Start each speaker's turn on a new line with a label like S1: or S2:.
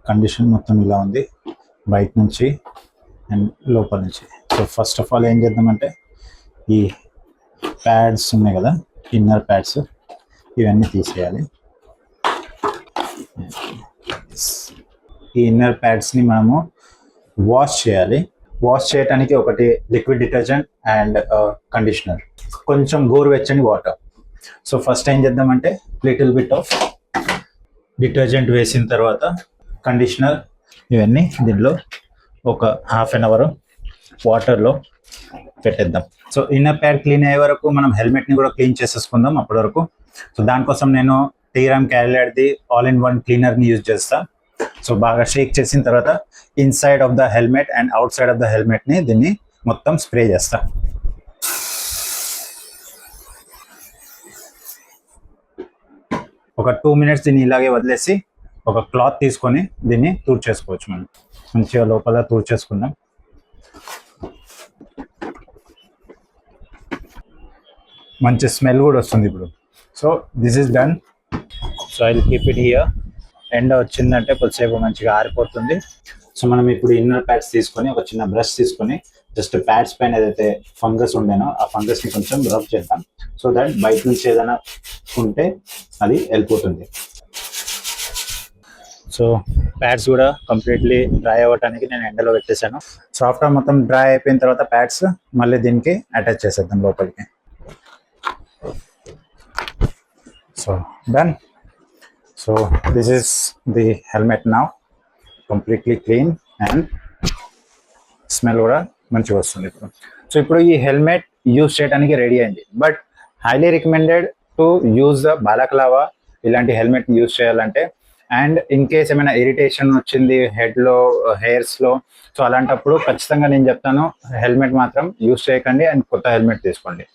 S1: Condition మొత్తం ఇలా ఉంది, బయట నుంచి అండ్ లోపల నుంచి. సో ఫస్ట్ ఆఫ్ ఆల్ ఏం చేద్దామంటే ఈ ప్యాడ్స్ ఉన్నాయి కదా, ఇన్నర్ ప్యాడ్స్, ఇవన్నీ తీసేయాలి. ఈ ఇన్నర్ ప్యాడ్స్ని మనము వాష్ చేయాలి. వాష్ చేయడానికి ఒకటి లిక్విడ్ డిటర్జెంట్ అండ్ కండిషనర్, కొంచెం గోరువెచ్చని వాటర్. సో ఫస్ట్ ఏం చేద్దామంటే లిటిల్ బిట్ ఆఫ్ డిటర్జెంట్ వేసిన తర్వాత కండిషనర్ ఇవన్నీ దీనిలో ఒక హాఫ్ అన్ అవర్ వాటర్లో పెట్టేద్దాం. సో ఇన్నర్ ప్యాడ్ క్లీన్ అయ్యే వరకు మనం హెల్మెట్ని కూడా క్లీన్ చేసేసుకుందాం అప్పటి వరకు. సో దానికోసం నేను టీరామ్ క్యాలియాడ్ది ఆల్ ఇన్ వన్ క్లీనర్ని యూజ్ చేస్తాను. సో బాగా షేక్ చేసిన తర్వాత inside of the helmet and outside of the హెల్మెట్ని దీన్ని మొత్తం స్ప్రే చేస్తా. ఒక 2 minutes దీన్ని ఇలాగే వదిలేసి ఒక క్లాత్ తీసుకొని దీన్ని తూర్చేసుకోవచ్చు. మనం మంచిగా లోపల తూర్చేసుకుందాం. మంచి స్మెల్ కూడా వస్తుంది ఇప్పుడు. So this is done. So I will keep it here. ఎండ వచ్చిందంటే కొద్దిసేపు మంచిగా ఆరిపోతుంది. సో మనం ఇప్పుడు ఇన్నర్ ప్యాడ్స్ తీసుకొని ఒక చిన్న బ్రష్ తీసుకొని జస్ట్ ప్యాడ్స్ పైన ఏదైతే ఫంగస్ ఉండేనో ఆ ఫంగస్ని కొంచెం రబ్ చేద్దాం. సో దట్ బయట నుంచి ఏదైనా ఉంటే అది వెళ్ళిపోతుంది. సో ప్యాడ్స్ కూడా కంప్లీట్లీ డ్రై అవ్వడానికి నేను ఎండలో పెట్టేశాను. సో ఆఫ్టర్ మొత్తం డ్రై అయిపోయిన తర్వాత ప్యాడ్స్ మళ్ళీ దీనికి అటాచ్ చేసేద్దాం లోపలికి. So done. So this is the helmet now, completely clean and smell కూడా మంచిగా వస్తుంది ఇప్పుడు. సో ఇప్పుడు ఈ హెల్మెట్ యూజ్ చేయడానికి రెడీ అయింది. But highly recommended to use the Balaklava ఇలాంటి హెల్మెట్ యూజ్ చేయాలంటే. అండ్ ఇన్ కేస్ ఏమైనా ఇరిటేషన్ వచ్చింది హెడ్లో, హెయిర్స్లో, సో అలాంటప్పుడు ఖచ్చితంగా నేను చెప్తాను హెల్మెట్ మాత్రం యూజ్ చేయకండి అండ్ కొత్త హెల్మెట్ తీసుకోండి.